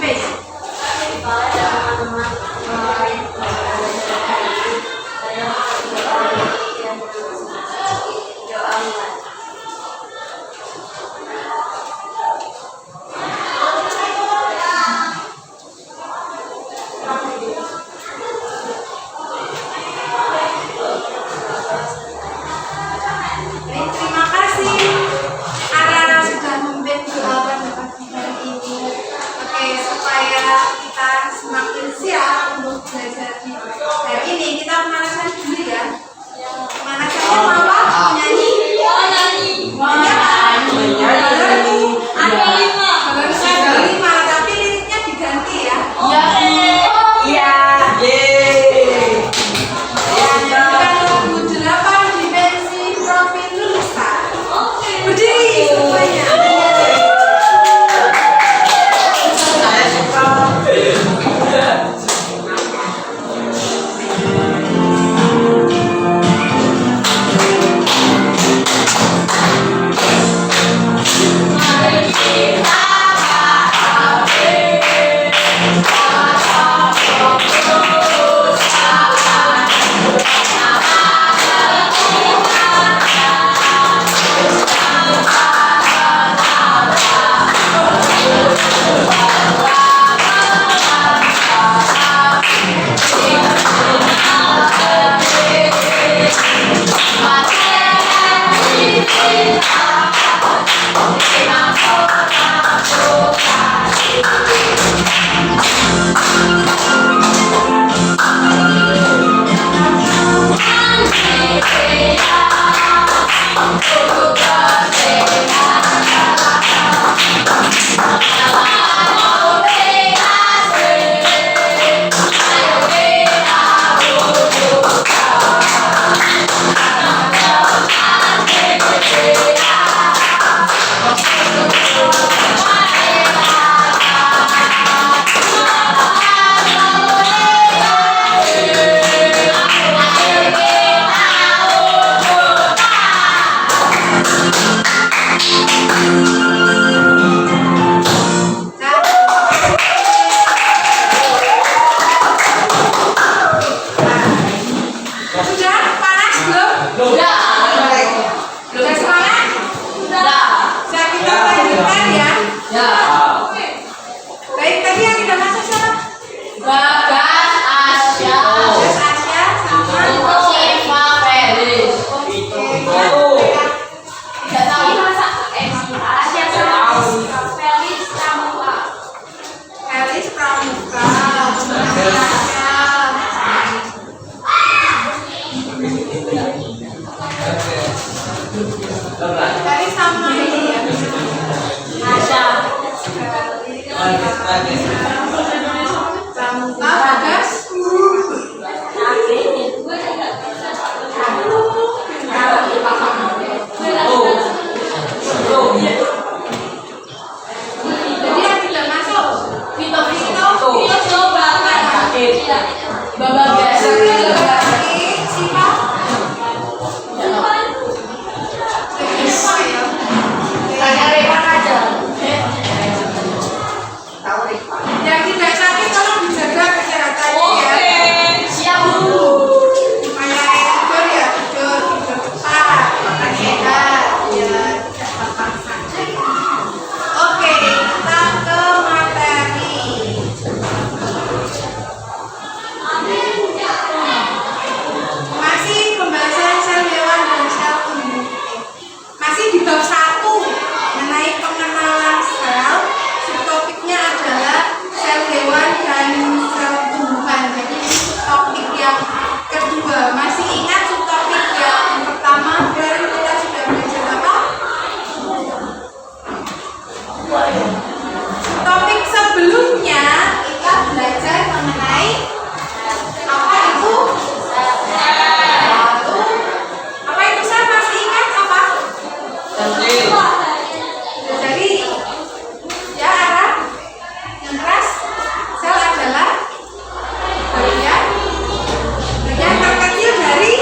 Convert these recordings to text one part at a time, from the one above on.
Terima kasih Ara sudah memimpin doa pada pagi hari ini. Oke, supaya kita semakin siap untuk belajar di hari ini, kita memanaskan dulu ya. Pemanasannya mau apa? Menyanyi? Ada 5, tapi liriknya diganti ya. Lagu 8 dimensi profil lulusan. Berdiri semuanya. Sudah panas belum? Sudah semangat? Saya kita lanjutkan ya. Baik, tadi yang kita masuk siapa? Bagas Asya sama Siva Felis. Tidak tahu masa Asya sama Felis Pramuka. Felis Pramuka. Tadi sama ini ya. Asya. Pramuka, Bagas. Jadi yang tidak masuk Vito coba Bagas. Siapa? Yang tidak sakit tolong dijaga kesehatannya ya. Siap Bu. Supaya tidur ya tidur cepat, makan sehat, ya tidak gampang sakit. Oke, kita ke materi. Masih pembahasan sel hewan dan sel tumbuh. Masih di bab 1 mengenai pengenalan sel. Subtopiknya adalah sel hewan dan sel tumbuhan. Jadi topik yang kedua. Masih ingat subtopik yang pertama kemarin kita sudah belajar apa? Topik sebelumnya kita belajar mengenai apa itu? Apa itu sel? Masih ingat apa? Jadi ya Ara, yang keras, sel adalah bagian terkecil dari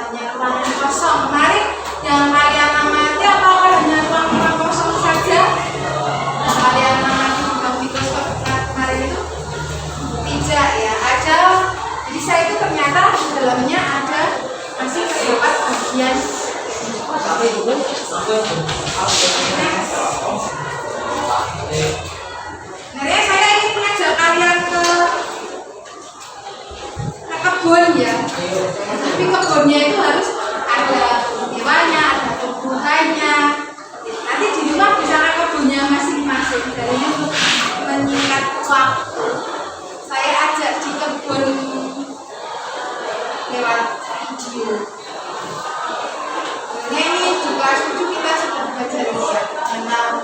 hanya ruangan kosong. Kemarin yang kalian amati apakah hanya ruangan kosong saja? Yang kalian amati di mikroskop kemarin itu tidak ya, ada. Jadi saya itu ternyata di dalamnya ada masih terdapat bagian. Sebenarnya saya ingin mengajak kalian ke kebun ya, tapi kebunnya itu harus ada hewannya, ada tumbuhannya. Nanti di rumah bisa ke kebunnya masing-masing. Dan ini untuk menyingkat waktu, saya ajak di kebun lewat video. Sebenarnya ini juga setuju kita sudah belajar ya tentang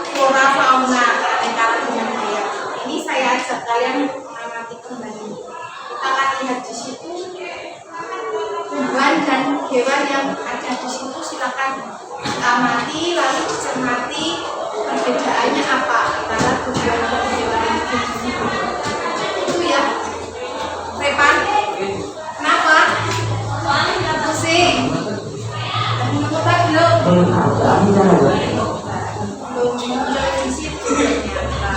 flora fauna keanekaragaman hayat. Ini saya ajak kalian mengamati kembali. Kita akan lihat di situ tumbuhan dan hewan yang ada di situ. Silakan kita amati lalu cermati perbedaannya apa antara tumbuhan dan hewan yang ada di situ. Itu ya. Repan? Kenapa? Pusing. Belum belum muncul di situ ternyata.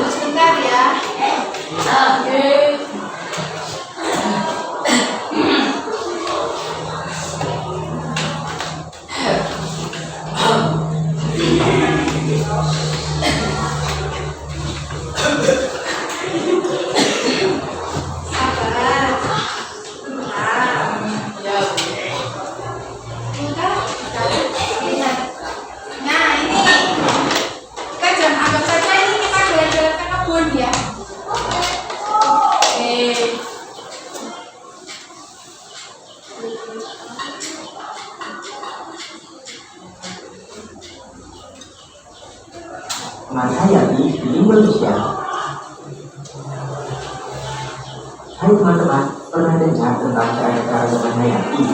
Sebentar ya. Teman saya di Indonesia. Hai teman-teman, pernah dengar tentang keanekaragaman hayati?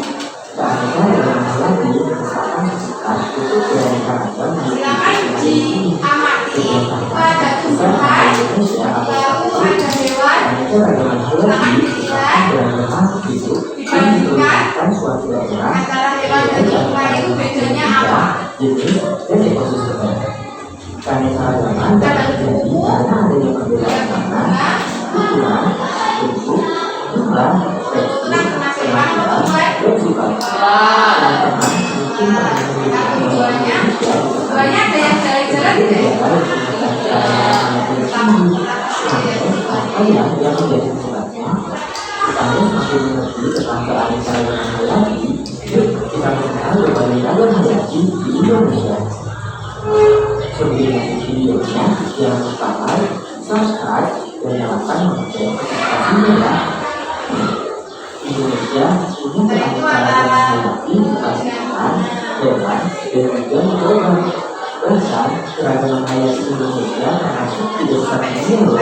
Keanekaragaman hayati merupakan sekitar untuk keanekaragaman Silakan diamati. Itu ada tumbuhan, lalu ada hewan. keanekaragaman hayati Silakan beragam hidup dibandingkan suatu daerah antara hewan dan tumbuhan itu bedanya apa? jenis dan ekosistemnya. Keanekaragaman dapat terjadi karena adanya perbedaan warna, ukuran, bentuk, jumlah, tekstur, penampilan, dan sifat. Teman-teman mungkin pernah memiliki Tujuannya ada yang jalan-jalan deh. Apa yang menjadi penyebabnya? Supaya semakin mengerti tentang keanekaragaman hayati, yuk kita mengenal berbagai ragam hayati di Indonesia. Sebelum lanjut videonya, jangan lupa like, subscribe, dan nyalakan lonceng notifikasinya ya. Indonesia punya keanekaragaman hayati berupa hewan, dan juga mikroba. Bahkan keragaman hayati Indonesia termasuk di besar dunia loh,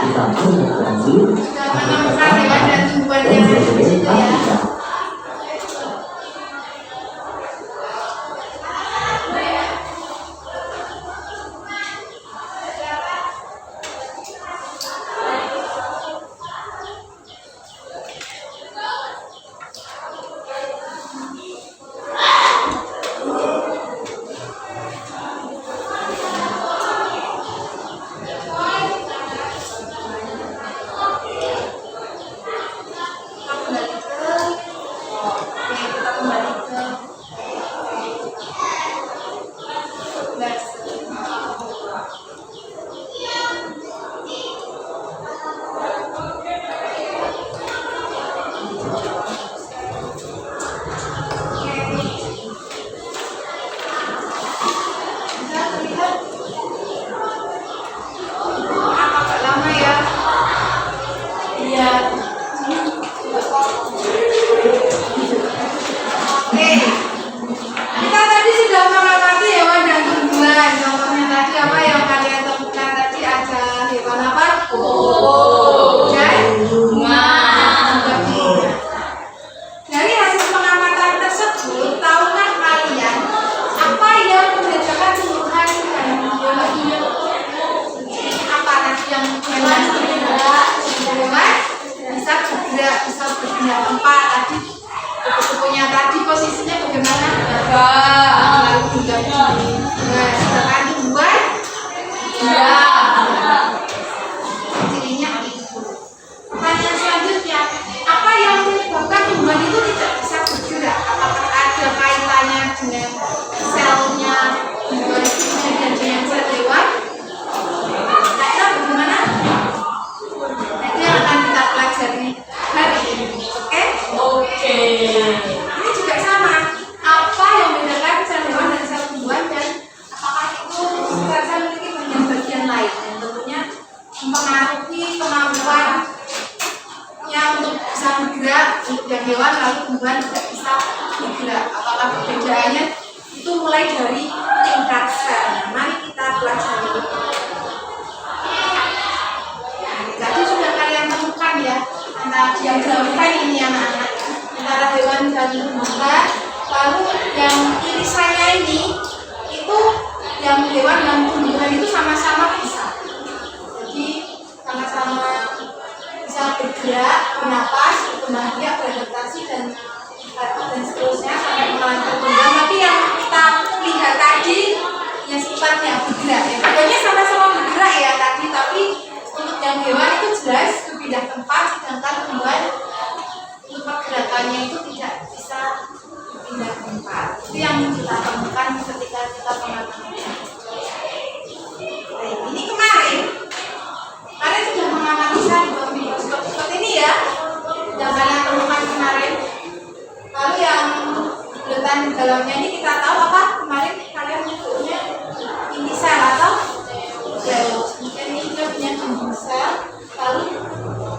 ditambah dengan Brazil, Amerika Selatan, dan berbagai Afrika. Yang tadi posisinya bagaimana? Enggak. Lalu juga begini. Nah, sedangkan tumbuhan Iya. cirinya itu. Pertanyaan selanjutnya, apa yang menyebabkan tumbuhan itu tidak bisa bergerak? Apakah ada kaitannya dengan selnya tumbuhan itu kemudian dengan sel hewan? Kira bagaimana? Nah, itu yang akan kita pelajari hari ini. Oke? Oke. Ini juga sama. Apa yang membedakan sel hewan dan sel tumbuhan, dan apakah itu sel-sel memiliki bagian-bagian lain yang tentunya mempengaruhi kemampuannya untuk bisa bergerak untuk yang hewan, lalu tumbuhan tidak bisa bergerak. Apakah perbedaannya itu mulai dari tingkat sel. Mari kita pelajari. Nah, tadi sudah kalian temukan ya antara yang dilakukan ini anak-anak antara hewan dan tumbuhan. Lalu yang irisannya ini itu yang hewan dan tumbuhan itu sama-sama bisa. Jadi sama-sama bisa bergerak, bernapas, berkembang biak, beradaptasi dan seterusnya sampai mengalami perkembangan. Tapi yang kita lihat tadi yang sifatnya bergerak, ya bedanya sama-sama bergerak ya tadi, tapi untuk yang hewan itu jelas berpindah tempat, sedangkan tumbuhan untuk pergerakannya itu tidak bisa berpindah tempat. Itu yang kita temukan ketika kita pengamatan. Baik, ini kemarin sudah mengamati di bawah mikroskop seperti ini ya, yang kalian temukan kemarin. Lalu yang buletan di dalamnya ini kita tahu apa kemarin kalian menyebutnya inti sel atau sel. Kemudian ini juga punya dinding sel. Lalu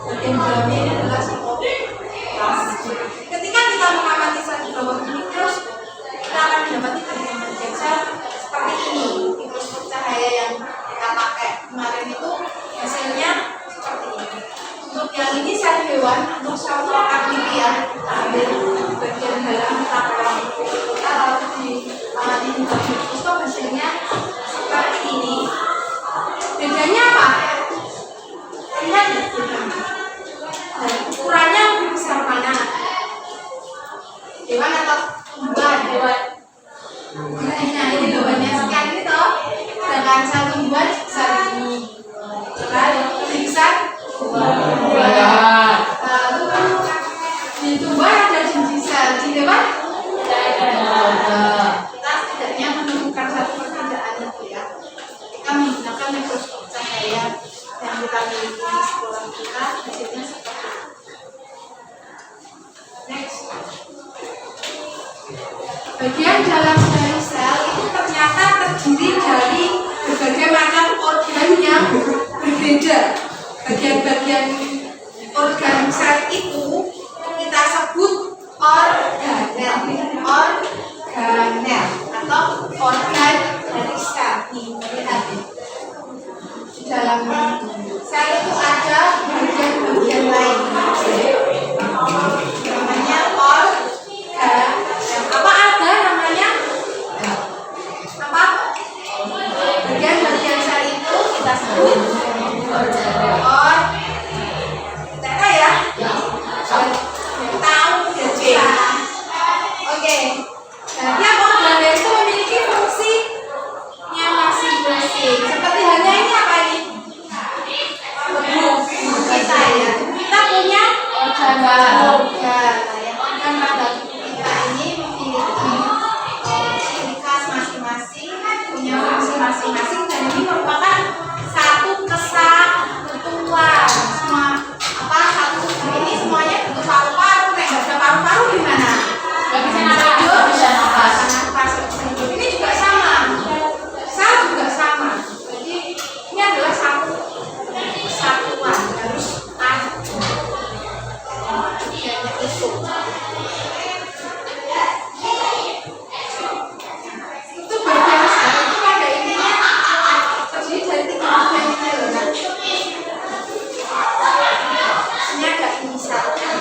bagian dalamnya ini adalah sitoplazma. Ketika kita mengamati sel di bawah mikroskop, kita akan mendapati bagian-bagian sel seperti ini. Mikroskop cahaya yang kita pakai kemarin itu hasilnya seperti ini. Untuk yang ini sel hewan, untuk sel aktivi ya, kita ambil bagian dalam, kita pegang kita lalu diamati di bawah mikroskop, hasilnya seperti ini. Bedanya apa? Lihat ya, nah, ukurannya besar mana? Hewan atau tumbuhan? Hewan. Nah, ini hewannya sekian ini toh. Sedangkan sel tumbuhan sebesar ini. Lalu lebih besar? Lalu di tumbuhan ada dinding sel, di hewan? Kita setidaknya menemukan satu perbedaan itu ya. Kita menggunakan mikroskop cahaya yang kita miliki di sekolah kita, hasilnya seperti ini. Next. Bagian dalam dari sel itu ternyata terdiri dari berbagai macam organ yang berbeda. Bagian-bagian organ sel itu kita sebut organel atau organ dari sel. Lihat di dalam sel itu ada bagian-bagian lain namanya organ. Apa ada namanya? Apa? Bagian-bagian sel itu kita sebut organ. Kita ya? Tahu ya. Oke. Nah, tiap organ itu memiliki fungsinya masing-masing. Seperti halnya ini apa ini? Tubuh kita ya. Kita punya organ pada tubuh kita ini memiliki ciri khas masing-masing, punya fungsi masing-masing, dan ini merupakan satu kesatuan. Semua satu tubuh ini semuanya bentuk paru-paru. Nggak ada paru-paru gimana? Nggak bisa nafas, bisa nafas. Ini juga sama, sel juga sama. Jadi ini adalah satu kesatuan, harus ada. Itu bagian sel itu pada intinya terdiri dari 3 bagian ini loh. Ini ada inisialnya,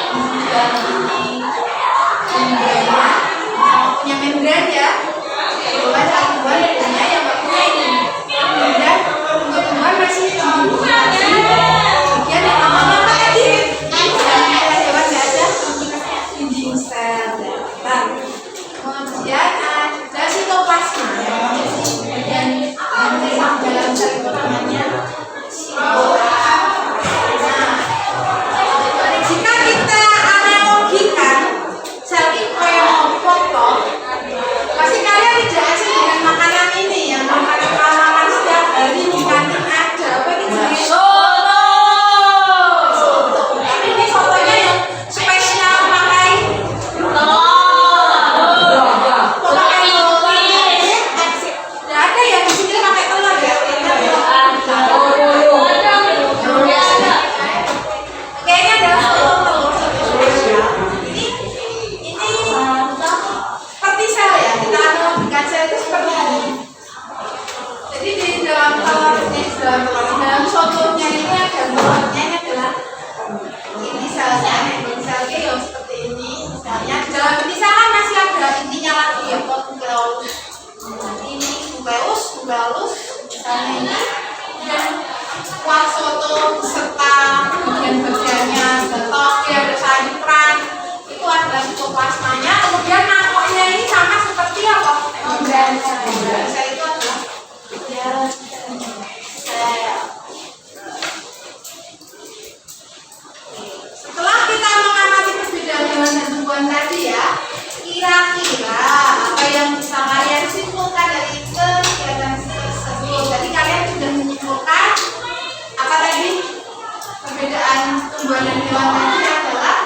kemudian ini membrannya, punya membran ya. Tumbuhan punya yang nggak punya ini. Kemudian untuk tumbuhan masih di bagian yang namanya apa tadi? Hewan nggak ada dinding sel. sitoplasmanya. Kemudian mangkoknya ini sama seperti apa? Membransa. Membransa itu adalah sel. Setelah kita mengamati perbedaan hewan dan tumbuhan tadi ya, kira-kira apa yang bisa kalian simpulkan dari kegiatan tersebut? Jadi kalian sudah menyimpulkan apa tadi? Perbedaan tumbuhan dan hewan tadi adalah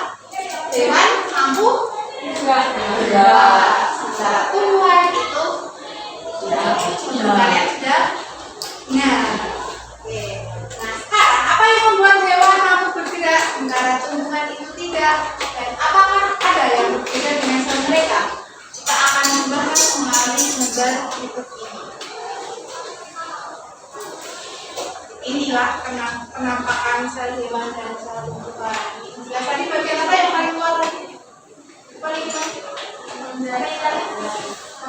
hewan mampu bergerak. Secara tumbuhan itu kalian sudah. Nah, oke. Nah sekarang apa yang membuat hewan mampu bergerak sementara tumbuhan itu tidak? Dan apakah ada yang berbeda dengan sel mereka? Kita akan membahas melalui gambar berikut ini. Inilah penampakan sel hewan dan sel tumbuhan. Jelas tadi bagian apa yang paling luar tadi? Paling luar.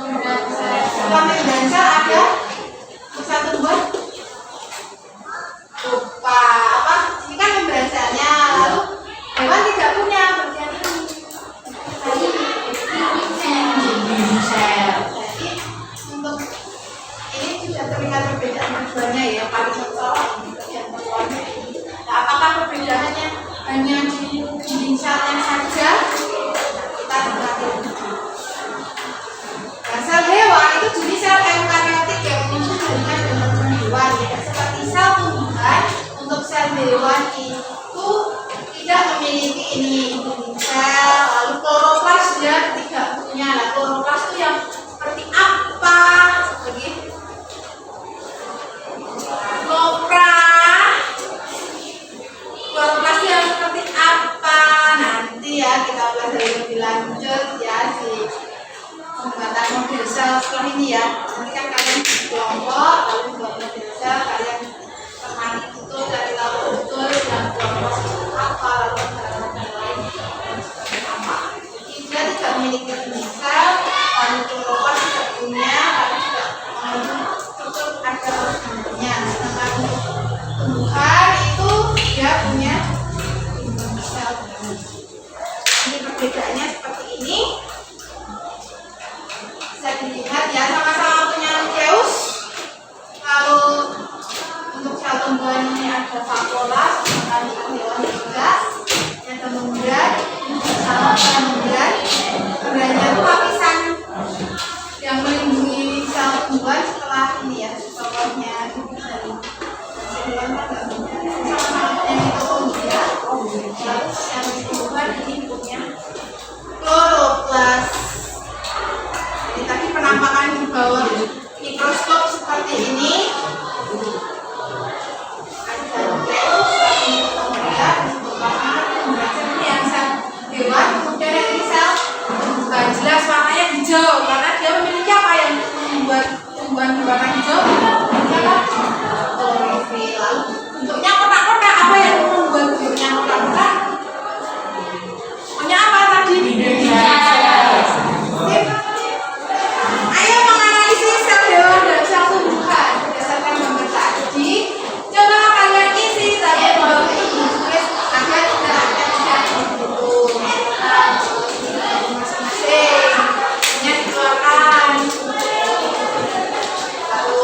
Setelah membransa ada sel tumbuhan. Lupa apa? Ini kan membransanya, lalu hewan tidak punya bagian ini. Jadi untuk ini sudah terlihat perbedaan keduanya ya, paling mencolok di bagian bawahnya ini. Nah, apakah perbedaannya hanya di ginjalnya saja? Kita lihat. Nah, sel hewan itu jenis sel eukariotik yang menyusun jaringan dengan hewan, tidak seperti sel tumbuhan. Untuk sel hewan itu tidak memiliki ini sel, lalu kloroplas dia tidak punya. Nah, kloroplas itu yang seperti apa? Begitu. Kloroplas yang seperti apa? Nanti ya kita pelajari lebih lanjut ya di pembuatan model sel setelah ini ya. Nanti kan kalian kelompok lalu buat model sel, kalian pernah itu dari tahu betul yang kloroplas itu apa, lalu cara lain seperti apa. Jadi dia tidak memiliki sel, lalu kloroplas tidak punya, lalu juga struktur ada organelnya. Sedangkan untuk tumbuhan itu dia punya sel. Ini perbedaannya seperti ini. Bisa dilihat ya, sama-sama punya nukleus. Lalu untuk sel tumbuhan ini ada vakuola, sedangkan sel hewan juga ada membran, sama membran. Membrannya itu lapisan yang melindungi sel tumbuhan setelah ini ya, bawahnya dari sel hewan kan sama-sama punya mitokondria. Lalu sel tumbuhan ini punya kloroplas. Jadi tadi penampakan di bawah mikroskop seperti ini. Ada nukleus, ada mitokondria, sitoplasma, kemudian yang sel hewan, kemudian yang ini sel tumbuhan. Jelas warnanya hijau karena dia memiliki apa yang membuat tumbuhan berwarna hijau? Klorofil. Lalu bentuknya kotak-kotak. Apa yang membuat bentuknya kotak-kotak? Punya apa tadi? Ayo menganalisis sel hewan dan sel tumbuhan berdasarkan gambar tadi. Coba kalian isi tadi bahwa itu tulis agar tidak ada gitu. Masing-masing. Ini dikeluarkan. Lalu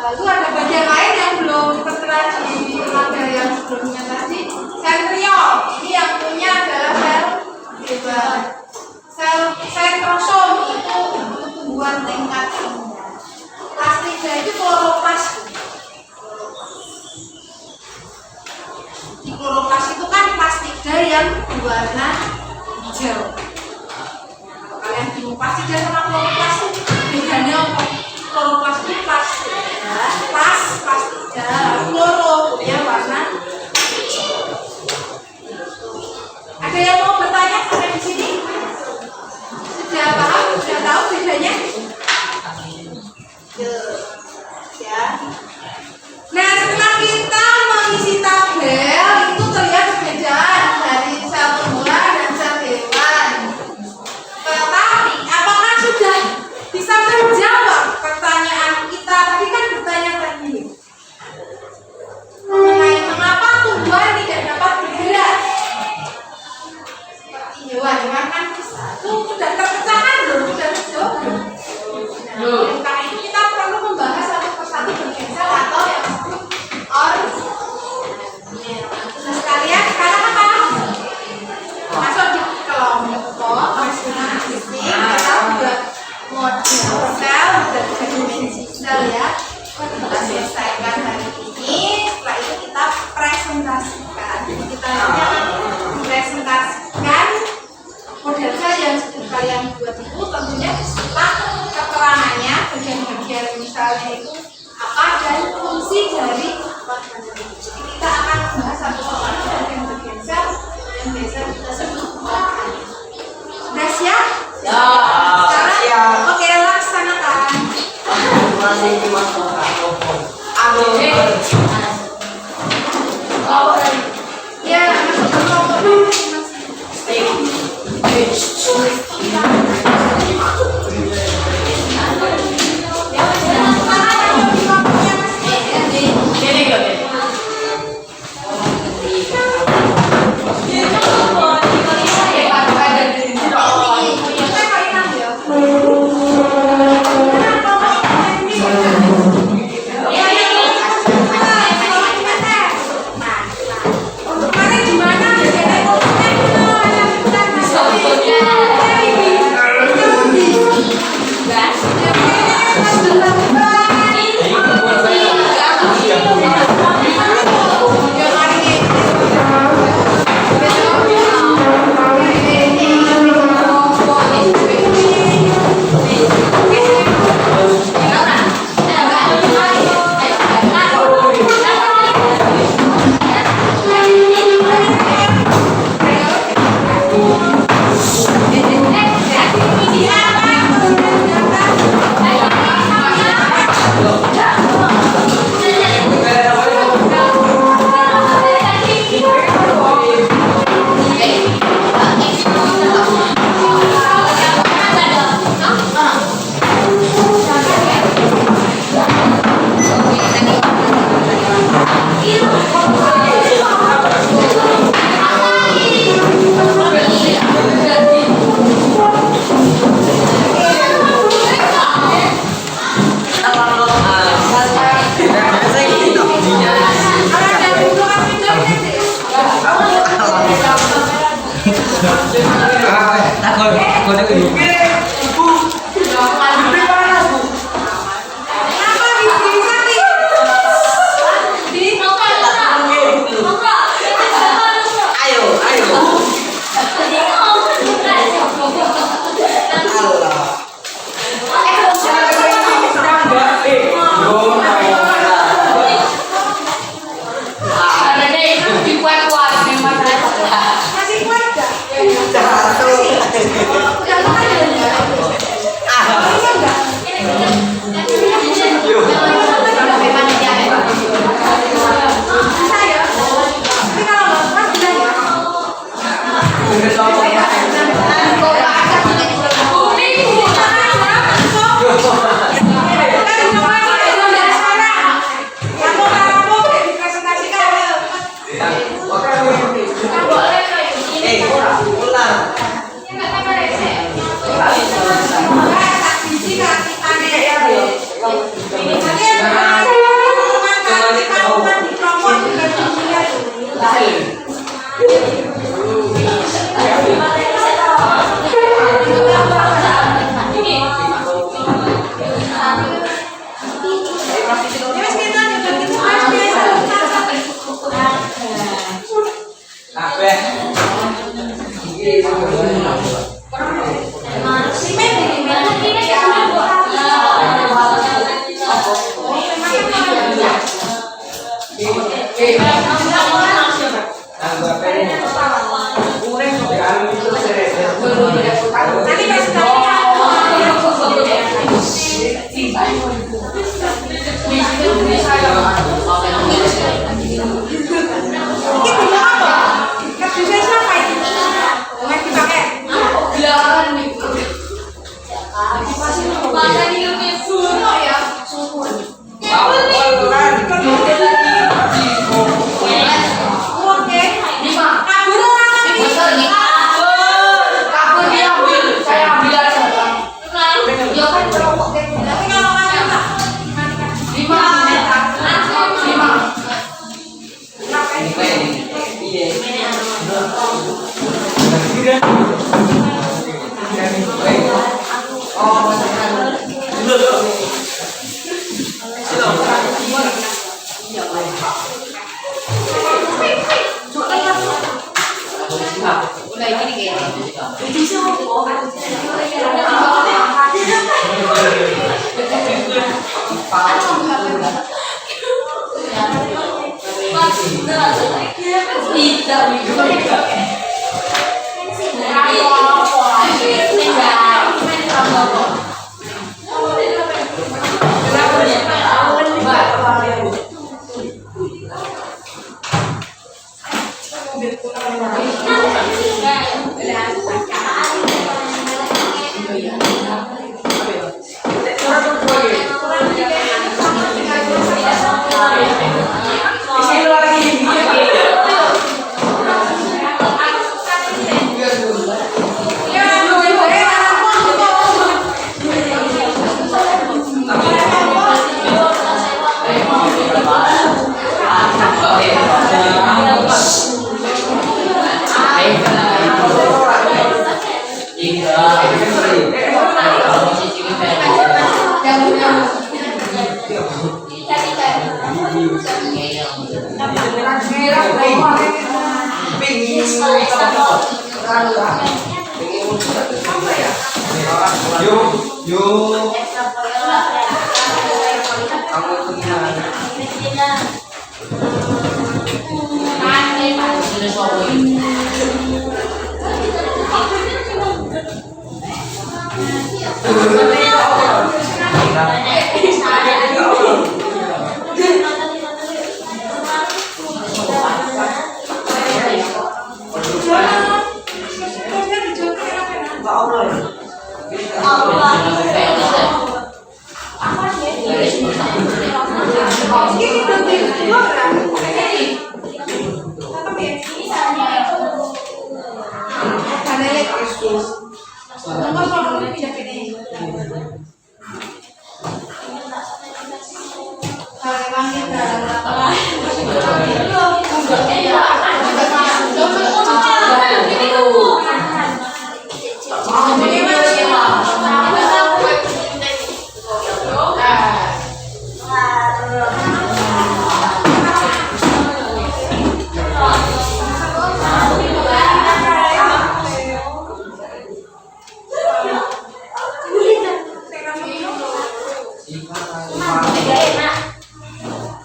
Lalu ada bagian lain yang belum tertera di materi yang sebelumnya tadi, sentriol. Ini yang punya adalah sel bebas. Sel sentrosom itu untuk tumbuhan tingkat rendah. Plastida itu kloroplas. Di kloroplas itu kan plastida yang berwarna hijau. Kalau kalian bingung plastida sama kloroplas itu bedanya apa? Kloroplas itu plastida, plastida, kloro ya warna hijau. Ada yang mau bertanya sampai di sini? Sudah paham? Sudah tahu bedanya? Ya. Nah, setelah kita mengisi tabel itu terlihat perbedaan dari sel tumbuhan dan sel hewan. Tetapi apakah sudah bisa terjawab pertanyaan kita tadi kan bertanya tadi mengenai mengapa tumbuhan tidak dapat bergerak seperti hewan kan bisa. Itu sudah terpecahkan belum? Sudah terjawab belum? Nah, kali ini kita perlu membahas satu persatu bagian sel atau yang disebut organel. Nah, sekalian sekarang apa? Masuk di kelompok masing-masing. Kita buat model sel dan dimensi sel ya. Kita selesaikan hari ini. Setelah itu kita presentasikan. Jadi kita hanya presentasikan model sel yang sudah kalian buat itu tentunya beserta keterangannya, bagian-bagian misalnya itu apa dan fungsi dari organel. Jadi kita akan membahas satu persatu bagian-bagian sel yang biasa kita sebut organel. Sudah siap? Ya. Sekarang, oke, laksanakan. Ya, masuk ke kelompok Kemarin gimana? Jadi Nanti kasih ini punya apa? Kardusnya siapa ini? Mau dipakai? Oke. Kabur orang ini.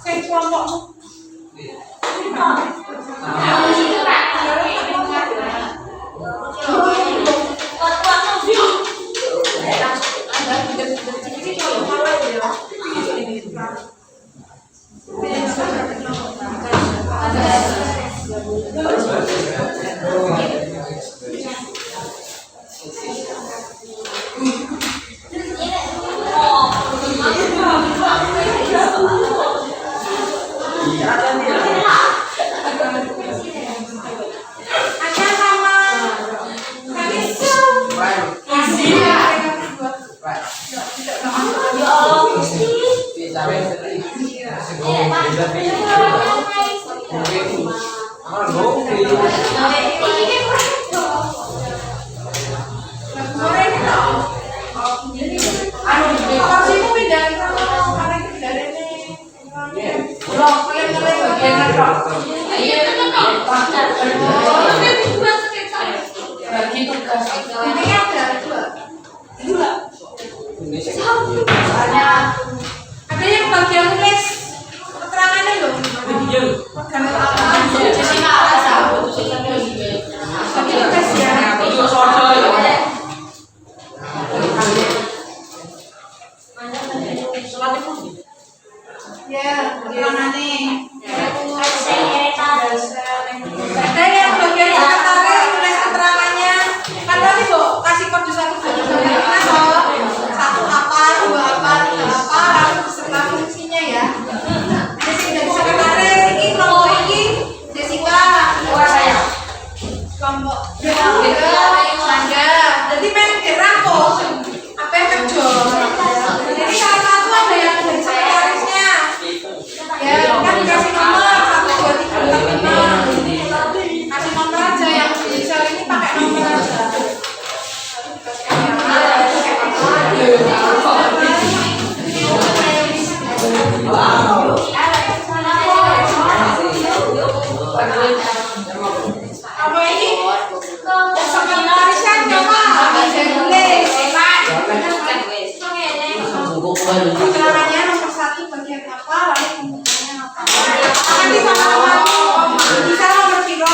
Tapi kalau kamu tak, ada yang bagian tulis keterangannya loh. Karena apa? Jessica Arasa. Bagi tes ya. Ya, gimana nih? Ada yang bagian sekretaris tulis keterangannya. Kan tadi Bu kasih kode 1 apa, 2 apa, 3 apa, lalu beserta fungsinya ya. Jadi dari sekretaris ini kelompok ini Jessica, Saya. kelompok Anda. Jadi main gerak kok. Apa yang kerja? Jadi salah satu ada yang dari sekretarisnya. Ya, kan dikasih nomor 1, 2, 3, 4, 5. Kasih nomor aja yang di sel ini pakai nomor aja. Apa ini? Sekretarisnya coba bisa tulis. Keterangannya nomor 1 bagian apa, lalu pembuktiannya apa. Nanti sama-sama bisa nomor kilo.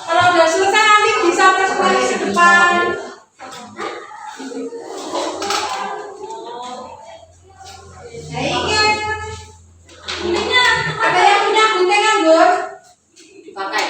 Kalau udah selesai nanti bisa presentasi ke depan. Nah, ini ada yang punya gunting kan, Gur? Dipakai.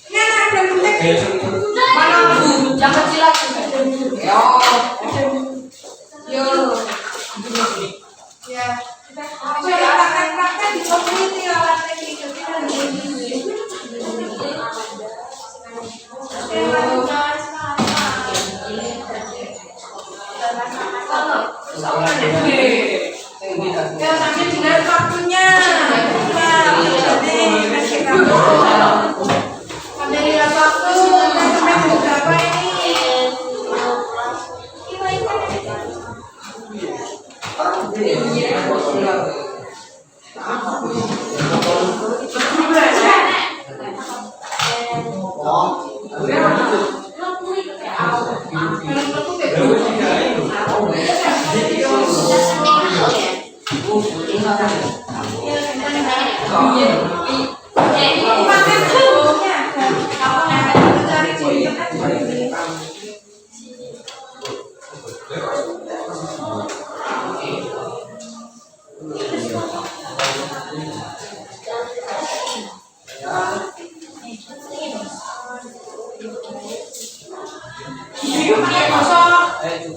Ini ada gunting. Mana Bu? Yang kecil lagi. Yo. Ya. Coba praktek-praktek di community alatnya gitu. Ya, sambil dilihat waktunya. Sambil lihat waktu, sampai jam berapa ini?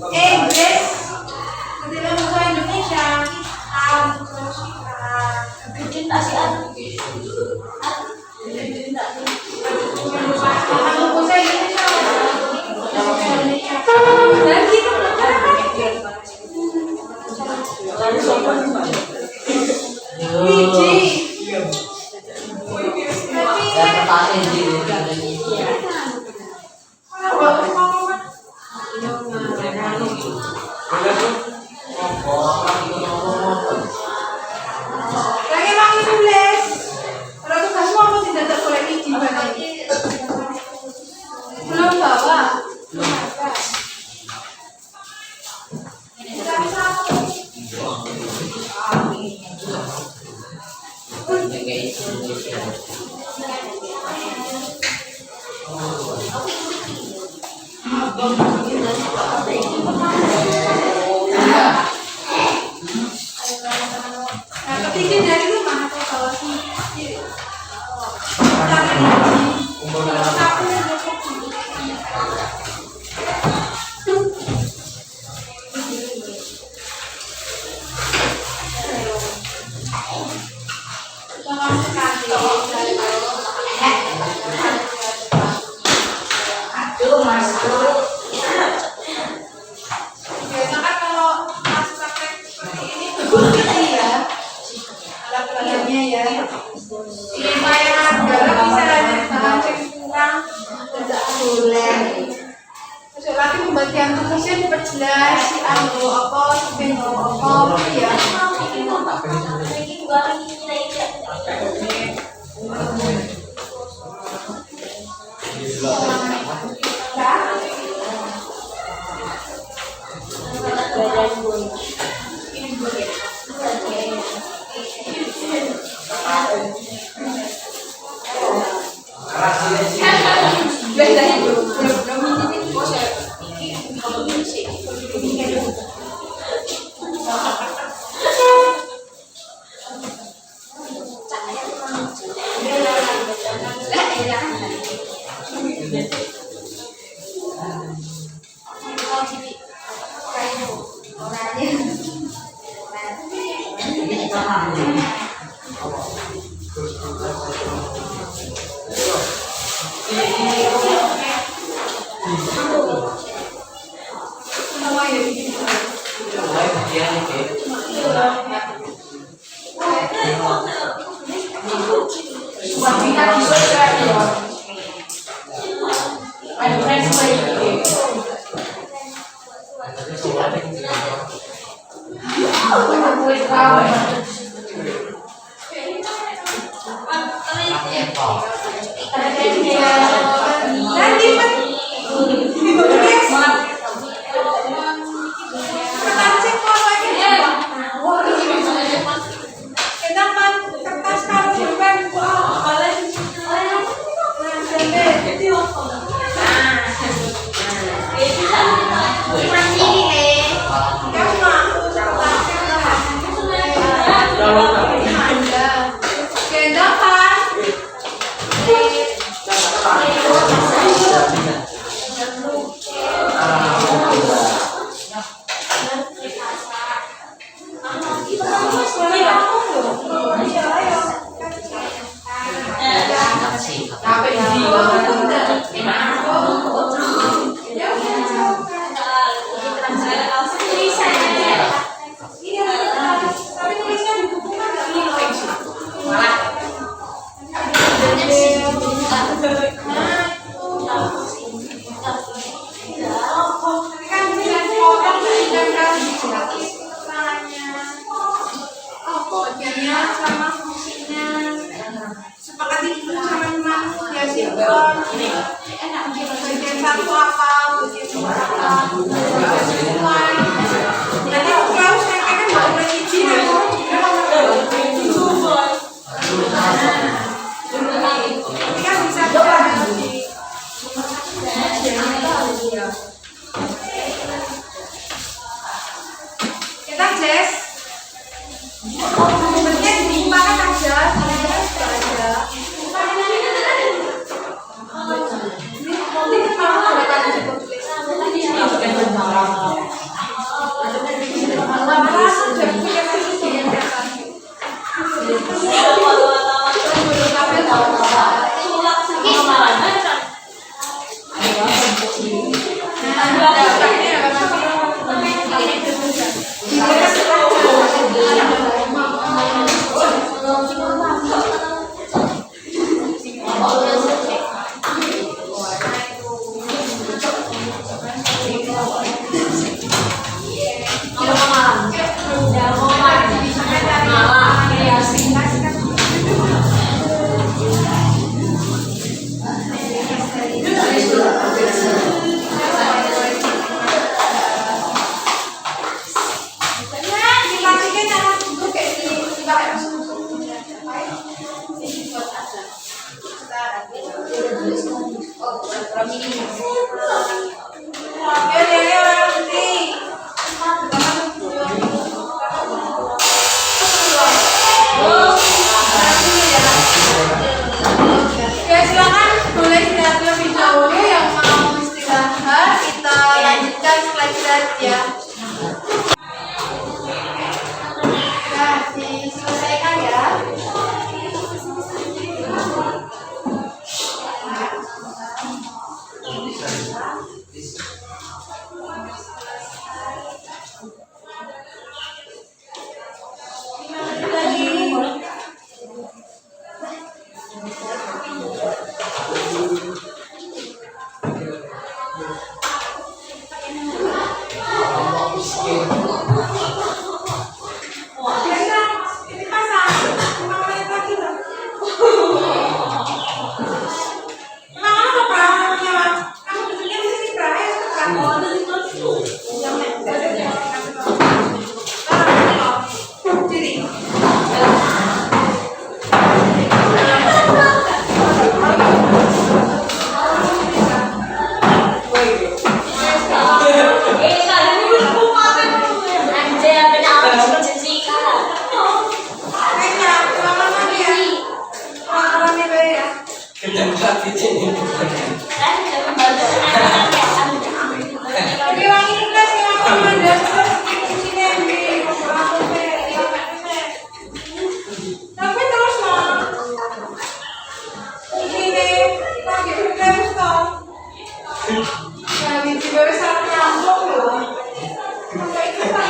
Inggris, ketika bahasa Indonesia, lagi lagi tulis. Kalau tugasmu apa tidak boleh izin belum bawa. Nah, ketiga dari rumah atau bawa sendiri. Iya, alat-alatnya ya. Ini bayangan garam bisa lanjut bahan kurang tidak boleh. Masuk lagi pembagian tugasnya diperjelas si anggo apa, si bengko apa, ya. Tapi wangi juga sih aku ada sini di aku tapi terus mah ini lagi terus toh. Lagi tiba sama nyambung loh. Sampai itu kan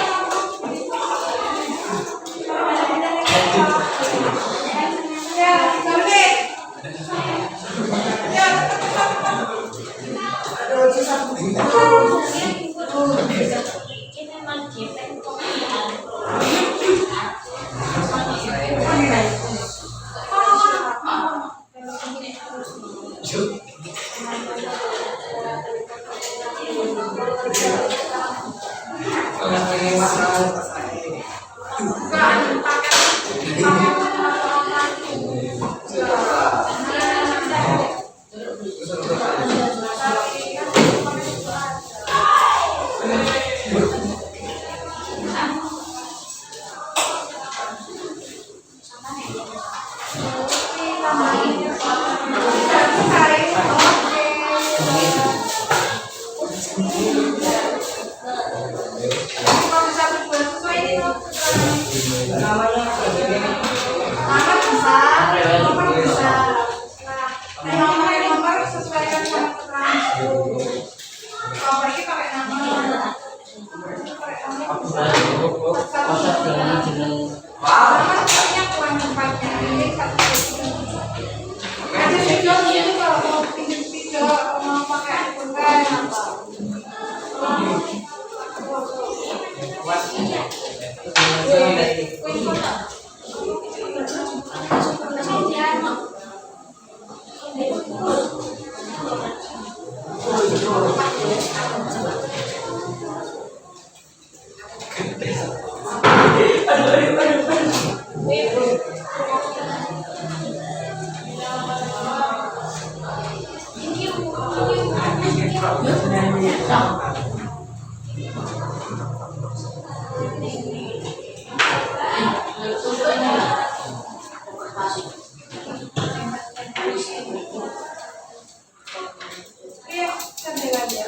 ya,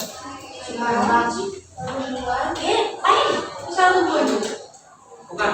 sampai ya, Bukan.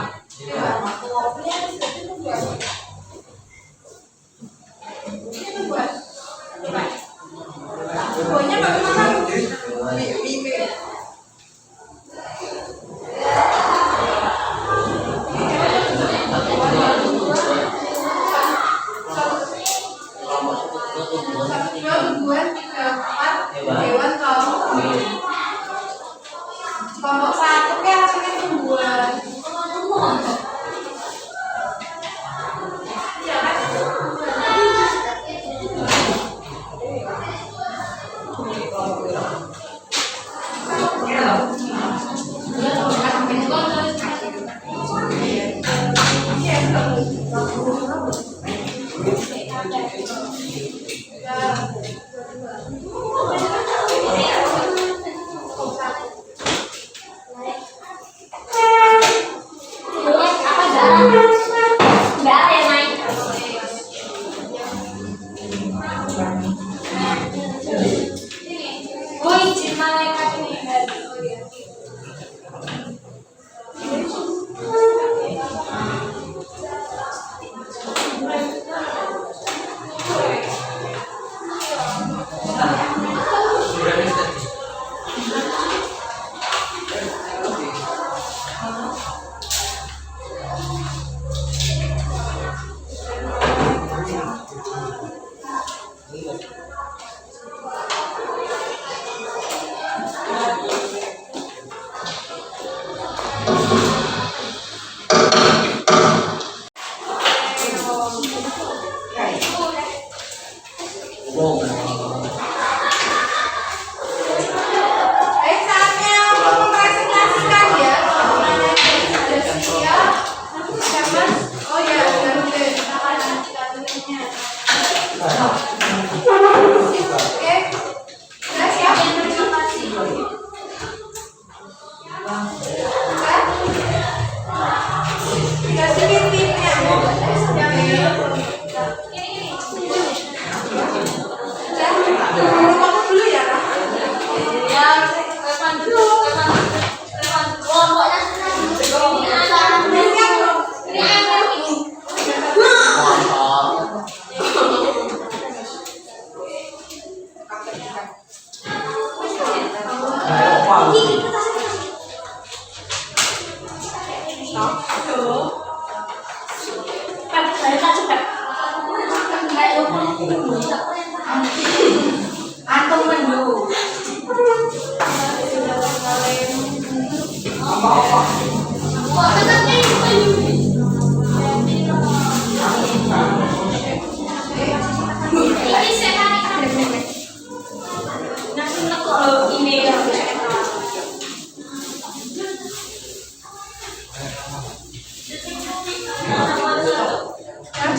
Antum mendung.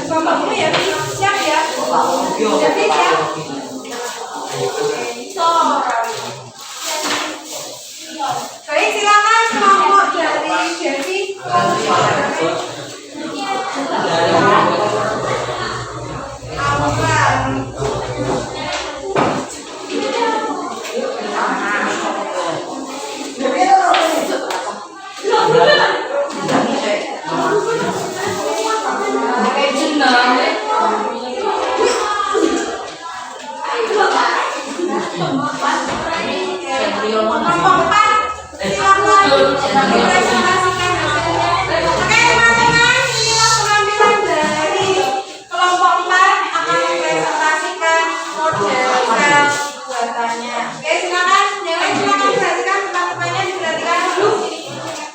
Bapakmu ya, Fi? Siap ya? Ya, Fi, siap? Baik, silakan kelompok dari Devi. Kelompok 4, silakan dipresentasikan hasilnya. Oke, teman-teman, inilah penampilan dari kelompok 4 akan mempresentasikan model sel buatannya. Oke, silakan. Dewi, silakan perhatikan teman-temannya, diperhatikan dulu.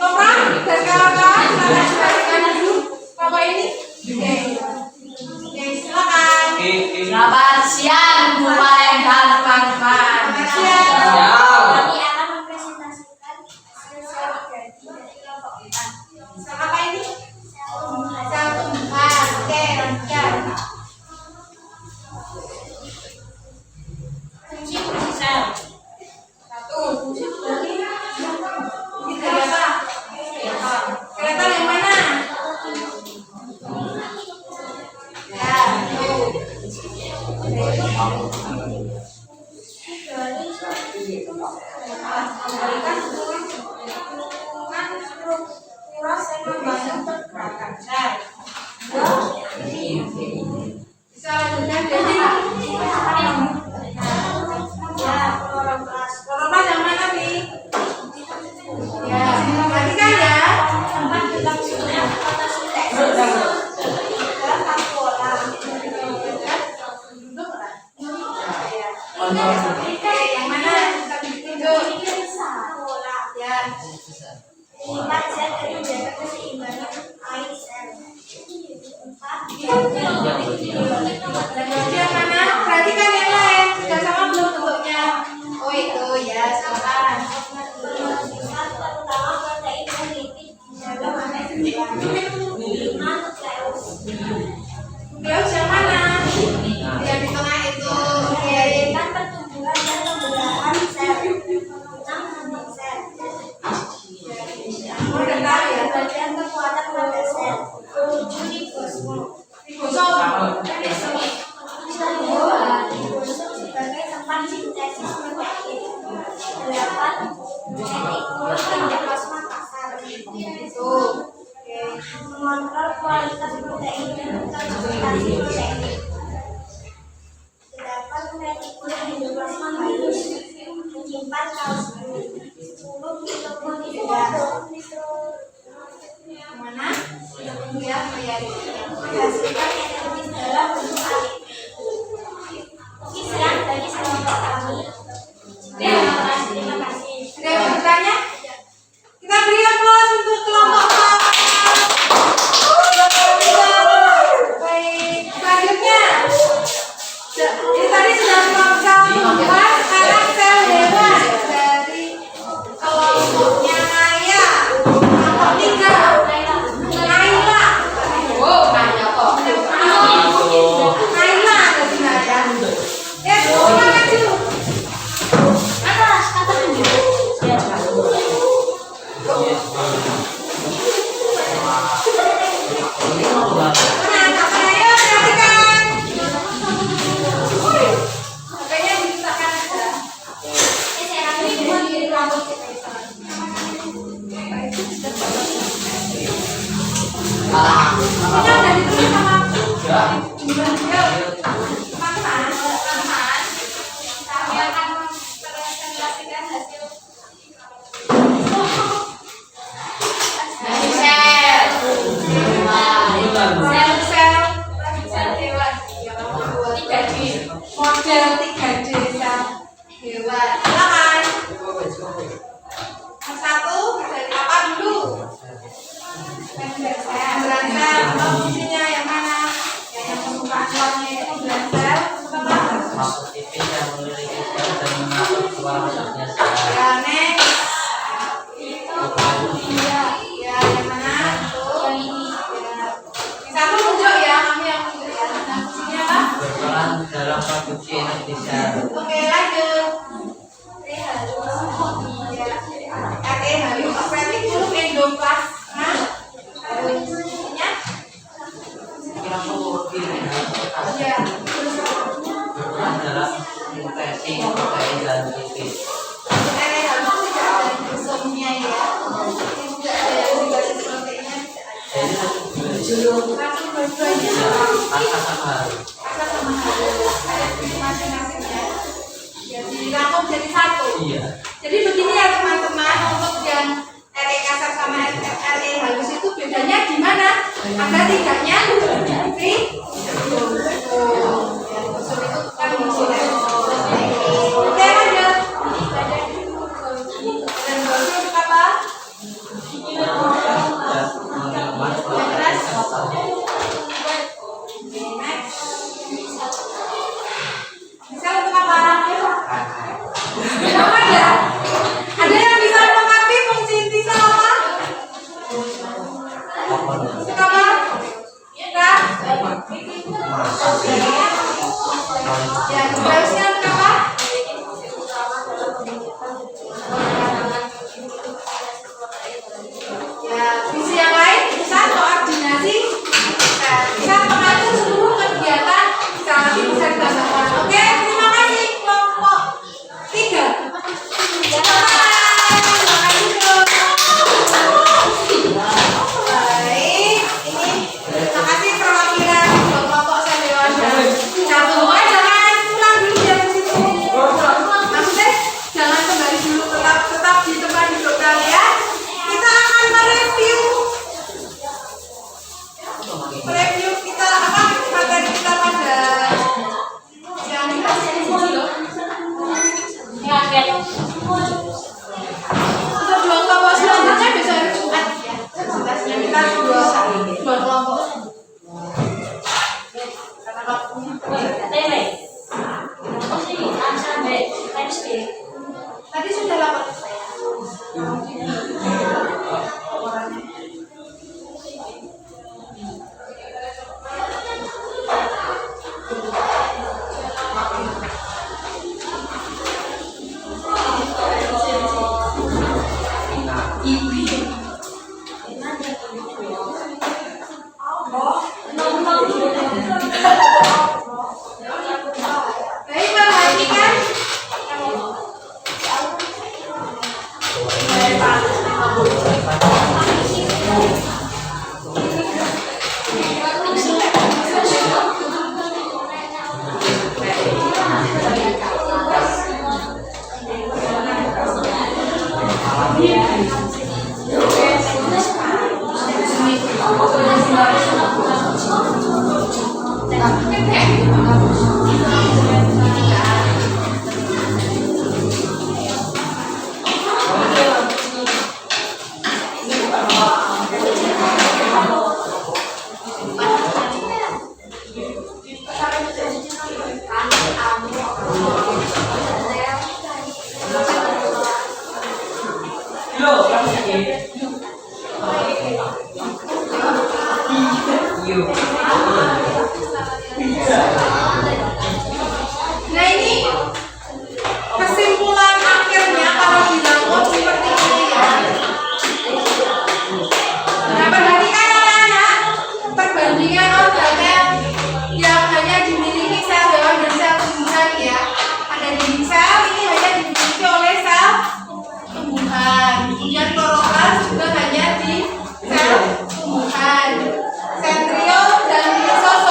Topra dan kawan-kawan, silakan diperhatikan dulu. Kelompok ini. Oke, silakan. Selamat siang, Bu Malen dan teman-teman. Selamat siang. Kami akan mempresentasikan hasil sel dari kelompok 4. Sel apa ini? Sel tumbuhan. Oke, lanjutkan. Fungsi sel. 1. Fungsi dari ini dari apa? Kereta yang mana? Ya, memberikan dukungan struktural yang membantu pergerakan sel. Bisa lanjutkan dari Kloroplas yang mana, Bi? Ya, perhatikan ya. Tempat berlangsungnya fotosintesis dalam vakuola. Oke, yang mana? Tunjuk. Vakuola. Ya. Lipat zat dan menjaga keseimbangan air sel. 4. Dan bagian mana? Perhatikan yang lain. Sudah sama belum bentuknya? Oh itu ya, silakan. Sifat terutama protein dan lipid menjaga nukleus. Nukleus yang mana? Yang di tengah itu. Oke. Mengendalikan pertumbuhan dan pembedahan sel. 6 sel. Oh, detail ya. Bagian kekuatan pada sel. 7 ribosom. Ribosom. Ribosom sebagai tempat sintesis protein. 8 retikulum endoplasma kasar. Itu. Oke. Mengontrol kualitas protein dan transportasi protein. 8 retikulum endoplasma halus. Menyimpan kalsium. 10 mitokondria. Yang mana? Ya, Menghasilkan energi dalam bentuk ATP. Sekian dari kelompok kami. Terima kasih. Ada yang mau bertanya? Kita beri aplaus untuk kelompok 4. Baik, selanjutnya. Ini tadi sudah sel tumbuhan, sekarang sel hewan dari kelompoknya Naya. Kelompok 3. Naila. Oh, banyak kok. Naila ada di Naya. Ya, semua maju. Atas kata tunjuk. Nah, ayo perhatikan. Makanya diletakkan aja. Ini udah ditulis sama teman-teman. Kami akan mempresentasikan hasil Sel. tinggal 3 desa hewan. Silakan. Yang satu dari apa dulu? Membrane sel. Apa fungsinya yang mana? Yang pembukaan luarnya itu membrane sel. Apa? Masuk tipis yang memiliki sel dan mengatur keluar masuknya sel. Ya, next. Iya, ya, yang mana? Yang ini. Ya. Yang satu tunjuk ya, kami yang tunjuk ya. Nah, fungsinya apa? Berperan dalam produksi energi sel. Oke, lanjut. RE halus retikulum endoplasma. Fungsinya? Ya. Berperan dalam infeksi protein dan lipid. RE halus tidak ada ribosomnya ya. Ini juga ada yang basis proteinnya tidak ada. Langsung dua-duanya. Angka sama halus. Asal sama halus. Ada fungsi masing-masing ya. Jadi dirangkum jadi satu. Iya. Jadi begini ya teman-teman, untuk yang RE kasar sama RE halus itu bedanya di mana? Ada tidaknya ribosom. Ya, ribosom itu kan fungsi dari ribosom. Oke, lanjut. Dan ribosom untuk apa? Next. Bisa untuk apa? Apa ya? Ada yang bisa melengkapi fungsi inti sel apa? Untuk apa? Enggak? Ya, harusnya untuk apa? Ya, fungsi yang lain bisa koordinasi, bisa mengatur seluruh kegiatan, nanti bisa dibahasakan. Oke, terima kasih kelompok 3. Baik, ini terima kasih perwakilan kelompok sel dewasa. Semua jangan pulang dulu dari situ. Maksudnya jangan kembali dulu, tetap di tempat duduk kalian. Kita akan mereview kita apa materi kita pada yang untuk 2 kelompok selanjutnya besok hari Jumat ya. Jelasnya kita 2 kelompok. Karena waktunya tadi sudah lapor ke saya. Baik, perhatikan. Nah, ini kesimpulan akhirnya kalau dirangkum seperti ini ya. Nah, perhatikan anak-anak, perbandingan organel yang hanya dimiliki sel hewan dan sel tumbuhan ya. Ada dinding sel ini hanya dimiliki oleh sel tumbuhan. Kemudian kloroplas juga hanya di sel tumbuhan. Sentriol dan mesospor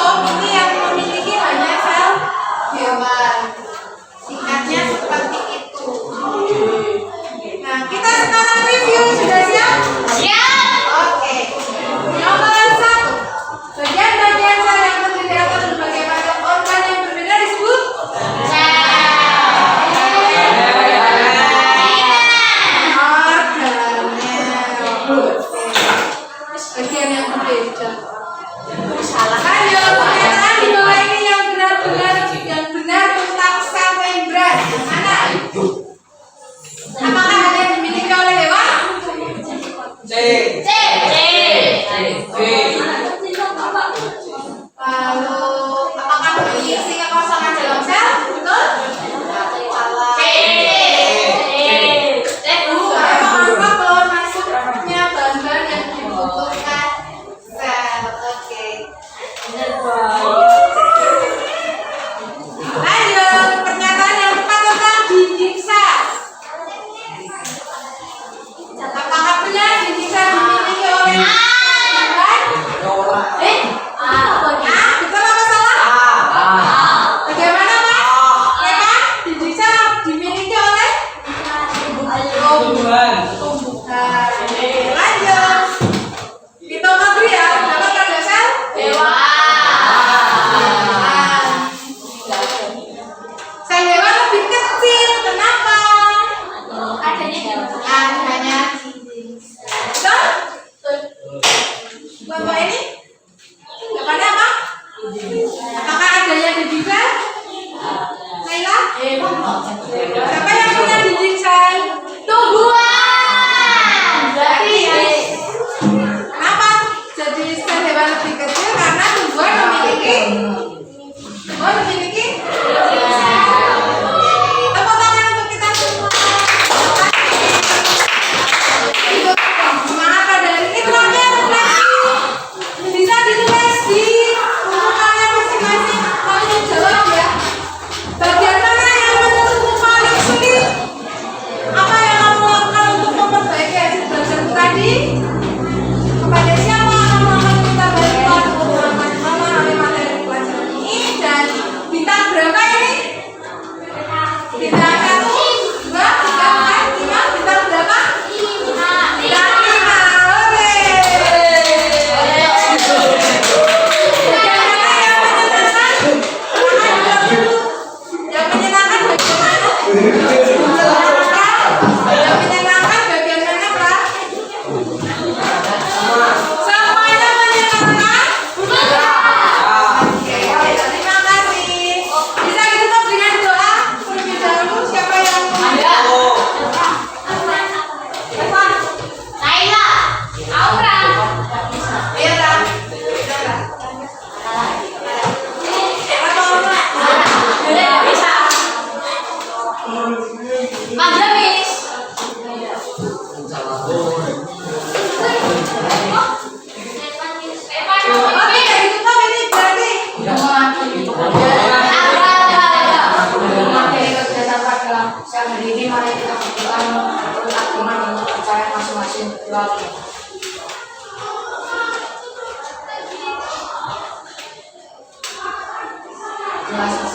beda. Ayo, pernyataan dua ini yang benar tentang sel membran. Yang mana? Apakah ada yang dimiliki oleh hewan? C. C. Lalu, apakah mengisi kekosongan dalam sel? Betul? Saya menganggap bahwa masuknya bahan-bahan yang dibutuhkan sel. Oke. Lanjut, pernyataan yang tepat tentang dinding sel. Apakah benar dinding sel dimiliki oleh hewan? Betul apa salah? Bagaimana Mas? Mereka dinding sel dimiliki oleh Tumbuhan. tumbuhan. Oke, lanjut. Mitokondria ya, dapat tanda sel? Sel hewan lebih kecil. Kenapa? Adanya dinding sel. Betul? Kelompok ini? Jawabannya apa? Apakah adanya dinding sel? Naila? Siapa yang punya dinding sel? Berarti ya. Kenapa? Jadi sel hewan lebih kecil karena tumbuhan memiliki tepuk tangan untuk kita semua. Itu semangat pada hari ini. Terakhir refleksi. Bisa ditulis di buku kalian masing-masing. Kalian jawab ya. Bagian mana yang menurutmu paling sulit? Apa yang kamu lakukan untuk memperbaiki hasil belajarmu tadi? Kepada siapa kamu akan minta bantuan untuk memahami materi pelajaran ini? Dan bintang berapa ini? Bintang 1, 2, 3, 4, 5. Bintang berapa? 5. Bintang 5. Oke. Bagaimana yang menyenangkan? Yang menyenangkan bagaimana? Yang menyenangkan bagian mana, Pak? Semuanya menyenangkan? Oke, terima kasih. Bisa ditutup dengan doa terlebih dahulu. Siapa yang mau? Iya, Ra. Atau oke, ditutup ini berarti. Masing-masing